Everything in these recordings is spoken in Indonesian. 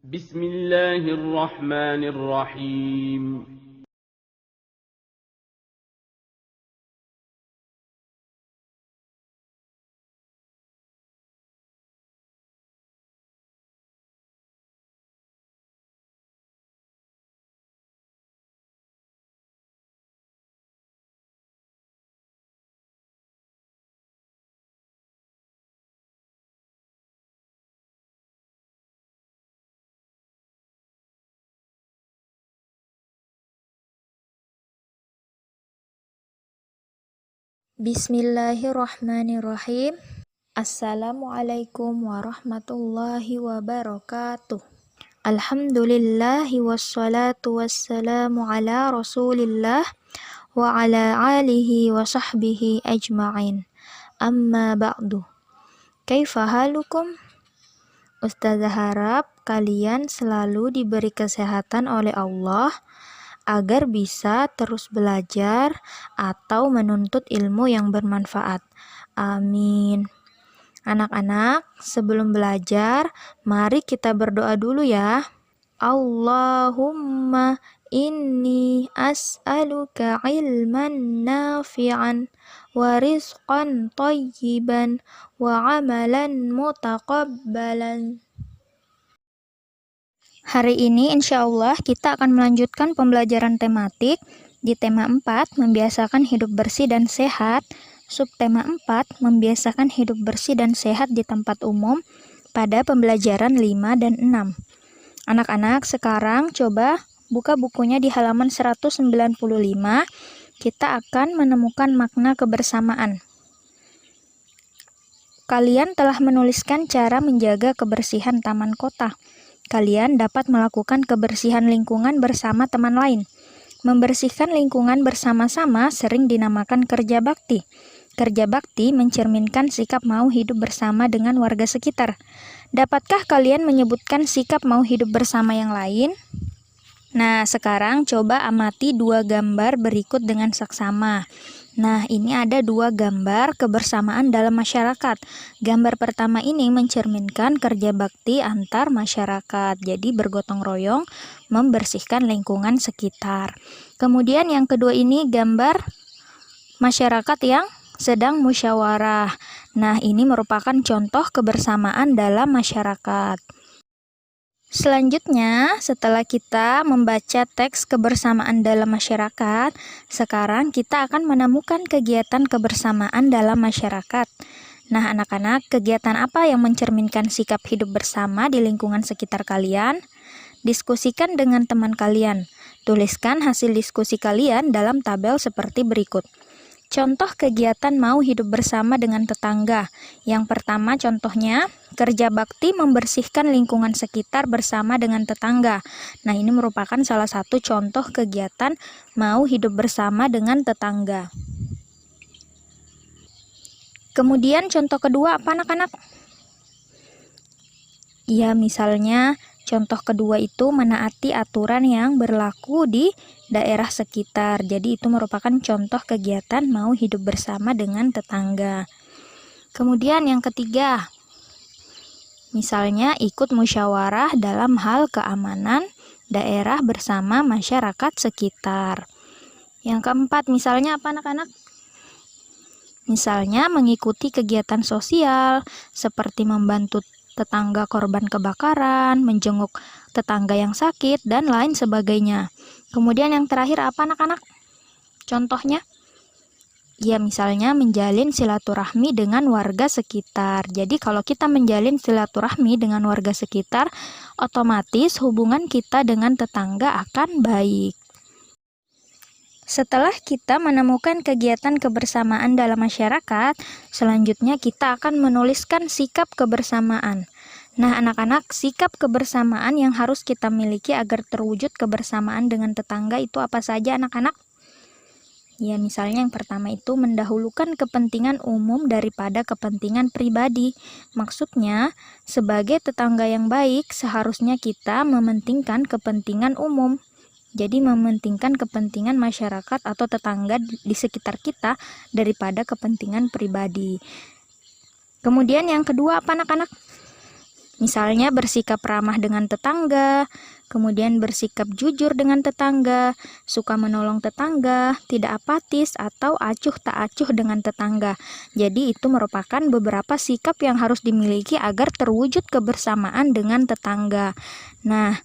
بسم الله الرحمن الرحيم. Bismillahirrahmanirrahim. Assalamualaikum warahmatullahi wabarakatuh. Alhamdulillahi wassalatu wassalamu ala rasulillah wa ala alihi wa sahbihi ajma'in. Amma ba'du. Kaifa halukum? Ustazah harap kalian selalu diberi kesehatan oleh Allah agar bisa terus belajar atau menuntut ilmu yang bermanfaat. Amin. Anak-anak, sebelum belajar, mari kita berdoa dulu ya. Allahumma inni as'aluka ilman nafi'an wa rizqan thayyiban wa amalan mutaqabbalan. Hari ini insya Allah kita akan melanjutkan pembelajaran tematik di tema 4, membiasakan hidup bersih dan sehat, subtema 4, membiasakan hidup bersih dan sehat di tempat umum pada pembelajaran 5 dan 6. Anak-anak sekarang coba buka bukunya di halaman 195, kita akan menemukan makna kebersamaan. Kalian telah menuliskan cara menjaga kebersihan taman kota. Kalian dapat melakukan kebersihan lingkungan bersama teman lain. Membersihkan lingkungan bersama-sama sering dinamakan kerja bakti. Kerja bakti mencerminkan sikap mau hidup bersama dengan warga sekitar. Dapatkah kalian menyebutkan sikap mau hidup bersama yang lain? Nah, sekarang coba amati dua gambar berikut dengan saksama. Nah, ini ada dua gambar kebersamaan dalam masyarakat. Gambar pertama ini mencerminkan kerja bakti antar masyarakat. Jadi bergotong royong membersihkan lingkungan sekitar. Kemudian yang kedua ini gambar masyarakat yang sedang musyawarah. Nah, ini merupakan contoh kebersamaan dalam masyarakat. Selanjutnya, setelah kita membaca teks kebersamaan dalam masyarakat, sekarang kita akan menemukan kegiatan kebersamaan dalam masyarakat. Nah, anak-anak, kegiatan apa yang mencerminkan sikap hidup bersama di lingkungan sekitar kalian? Diskusikan dengan teman kalian. Tuliskan hasil diskusi kalian dalam tabel seperti berikut. Contoh kegiatan mau hidup bersama dengan tetangga. Yang pertama contohnya, kerja bakti membersihkan lingkungan sekitar bersama dengan tetangga. Nah, ini merupakan salah satu contoh kegiatan mau hidup bersama dengan tetangga. Kemudian contoh kedua apa anak-anak? Ya, misalnya contoh kedua itu menaati aturan yang berlaku di daerah sekitar. Jadi itu merupakan contoh kegiatan mau hidup bersama dengan tetangga. Kemudian yang ketiga, misalnya ikut musyawarah dalam hal keamanan daerah bersama masyarakat sekitar. Yang keempat, misalnya apa anak-anak? Misalnya mengikuti kegiatan sosial seperti membantu tetangga korban kebakaran, menjenguk tetangga yang sakit, dan lain sebagainya. Kemudian yang terakhir apa anak-anak? Contohnya? Ya, misalnya menjalin silaturahmi dengan warga sekitar. Jadi kalau kita menjalin silaturahmi dengan warga sekitar, otomatis hubungan kita dengan tetangga akan baik. Setelah kita menemukan kegiatan kebersamaan dalam masyarakat, selanjutnya kita akan menuliskan sikap kebersamaan. Nah, anak-anak, sikap kebersamaan yang harus kita miliki agar terwujud kebersamaan dengan tetangga itu apa saja, anak-anak? Ya, misalnya yang pertama itu mendahulukan kepentingan umum daripada kepentingan pribadi. Maksudnya, sebagai tetangga yang baik, seharusnya kita mementingkan kepentingan umum. Jadi mementingkan kepentingan masyarakat atau tetangga di sekitar kita daripada kepentingan pribadi. Kemudian yang kedua apa anak-anak? Misalnya bersikap ramah dengan tetangga, kemudian bersikap jujur dengan tetangga, suka menolong tetangga, tidak apatis, atau acuh tak acuh dengan tetangga. Jadi itu merupakan beberapa sikap yang harus dimiliki agar terwujud kebersamaan dengan tetangga. Nah,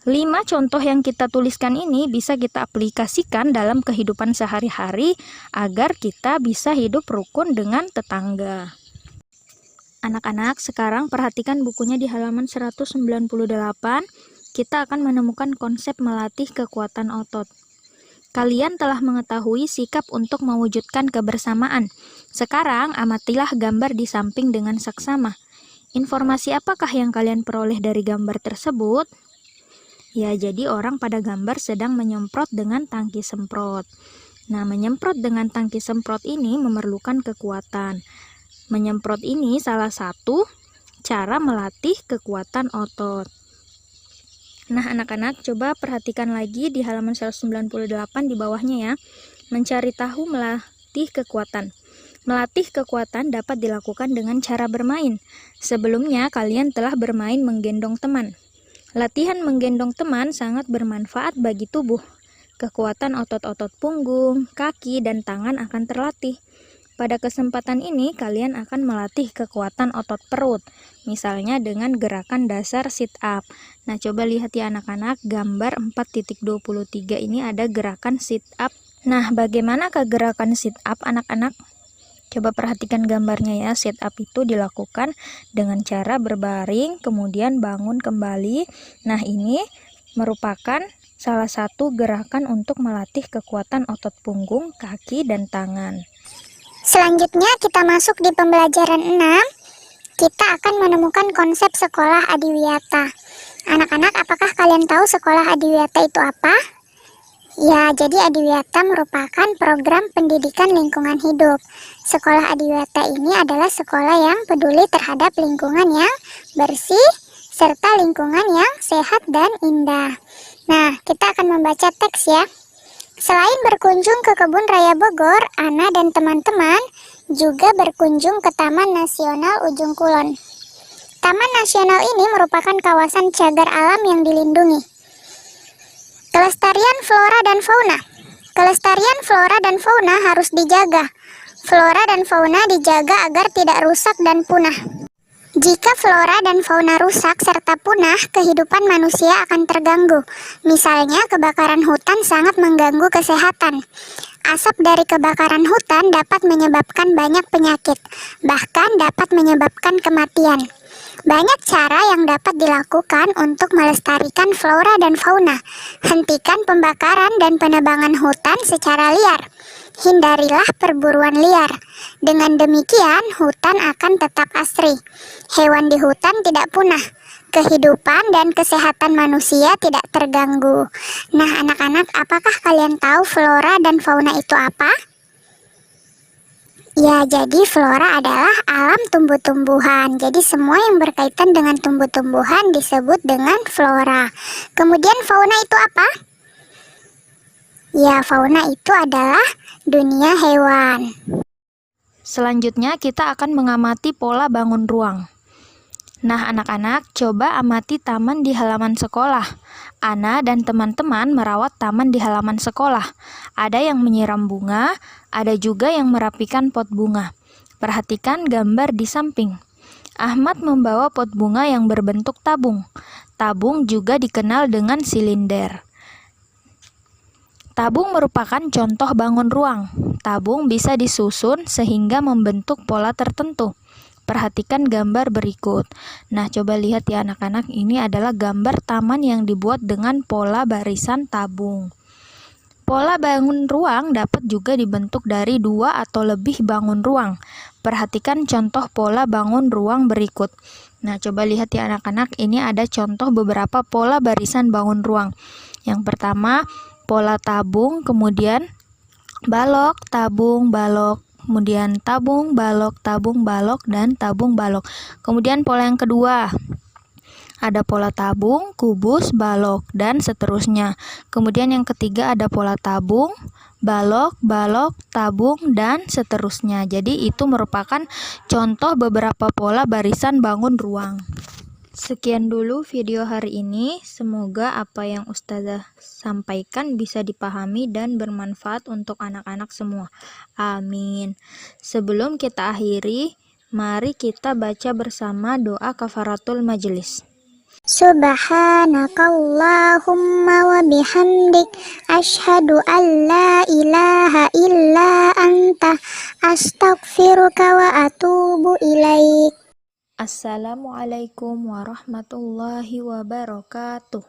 5 contoh yang kita tuliskan ini bisa kita aplikasikan dalam kehidupan sehari-hari agar kita bisa hidup rukun dengan tetangga. Anak-anak, sekarang perhatikan bukunya di halaman 198. Kita akan menemukan konsep melatih kekuatan otot. Kalian telah mengetahui sikap untuk mewujudkan kebersamaan. Sekarang amatilah gambar di samping dengan saksama. Informasi apakah yang kalian peroleh dari gambar tersebut? Ya, jadi orang pada gambar sedang menyemprot dengan tangki semprot. Nah, menyemprot dengan tangki semprot ini memerlukan kekuatan. Menyemprot ini salah satu cara melatih kekuatan otot. Nah, anak-anak, coba perhatikan lagi di halaman 198 di bawahnya ya. Mencari tahu melatih kekuatan. Melatih kekuatan dapat dilakukan dengan cara bermain. Sebelumnya, kalian telah bermain menggendong teman. Latihan menggendong teman sangat bermanfaat bagi tubuh. Kekuatan otot-otot punggung, kaki, dan tangan akan terlatih. Pada kesempatan ini, kalian akan melatih kekuatan otot perut, misalnya dengan gerakan dasar sit-up. Nah, coba lihat ya anak-anak, gambar 4.23 ini ada gerakan sit-up. Nah, bagaimana gerakan sit-up anak-anak? Coba perhatikan gambarnya ya, sit-up itu dilakukan dengan cara berbaring, kemudian bangun kembali. Nah, ini merupakan salah satu gerakan untuk melatih kekuatan otot punggung, kaki, dan tangan. Selanjutnya kita masuk di pembelajaran 6. Kita akan menemukan konsep sekolah adiwiyata. Anak-anak, apakah kalian tahu sekolah adiwiyata itu apa? Ya, jadi adiwiyata merupakan program pendidikan lingkungan hidup. Sekolah adiwiyata ini adalah sekolah yang peduli terhadap lingkungan yang bersih, serta lingkungan yang sehat dan indah. Nah, kita akan membaca teks ya. Selain berkunjung ke Kebun Raya Bogor, Ana dan teman-teman juga berkunjung ke Taman Nasional Ujung Kulon. Taman Nasional ini merupakan kawasan cagar alam yang dilindungi. Kelestarian flora dan fauna. Kelestarian flora dan fauna harus dijaga. Flora dan fauna dijaga agar tidak rusak dan punah. Jika flora dan fauna rusak serta punah, kehidupan manusia akan terganggu. Misalnya, kebakaran hutan sangat mengganggu kesehatan. Asap dari kebakaran hutan dapat menyebabkan banyak penyakit, bahkan dapat menyebabkan kematian. Banyak cara yang dapat dilakukan untuk melestarikan flora dan fauna. Hentikan pembakaran dan penebangan hutan secara liar. Hindarilah perburuan liar. Dengan demikian, hutan akan tetap asri. Hewan di hutan tidak punah. Kehidupan dan kesehatan manusia tidak terganggu. Nah, anak-anak, apakah kalian tahu flora dan fauna itu apa? Ya, jadi flora adalah alam tumbuh-tumbuhan. Jadi semua yang berkaitan dengan tumbuh-tumbuhan disebut dengan flora. Kemudian fauna itu apa? Ya, fauna itu adalah dunia hewan. Selanjutnya kita akan mengamati pola bangun ruang. Nah, anak-anak, coba amati taman di halaman sekolah. Ana dan teman-teman merawat taman di halaman sekolah. Ada yang menyiram bunga, ada juga yang merapikan pot bunga. Perhatikan gambar di samping. Ahmad membawa pot bunga yang berbentuk tabung. Tabung juga dikenal dengan silinder. Tabung merupakan contoh bangun ruang. Tabung bisa disusun sehingga membentuk pola tertentu. Perhatikan gambar berikut. Nah, coba lihat ya anak-anak, ini adalah gambar taman yang dibuat dengan pola barisan tabung. Pola bangun ruang dapat juga dibentuk dari 2 atau lebih bangun ruang. Perhatikan contoh pola bangun ruang berikut. Nah, coba lihat ya anak-anak, ini ada contoh beberapa pola barisan bangun ruang. Yang pertama, pola tabung, kemudian balok, tabung, balok, kemudian tabung, balok, dan tabung, balok. Kemudian pola yang kedua, ada pola tabung, kubus, balok, dan seterusnya. Kemudian yang ketiga ada pola tabung, balok, tabung, dan seterusnya. Jadi itu merupakan contoh beberapa pola barisan bangun ruang. Sekian dulu video hari ini, semoga apa yang Ustazah sampaikan bisa dipahami dan bermanfaat untuk anak-anak semua. Amin. Sebelum kita akhiri, mari kita baca bersama doa kafaratul majelis. Subhanakallahumma wa bihamdik asyhadu an la ilaha illa anta astaghfiruka wa atubu ilaik. Assalamualaikum warahmatullahi wabarakatuh.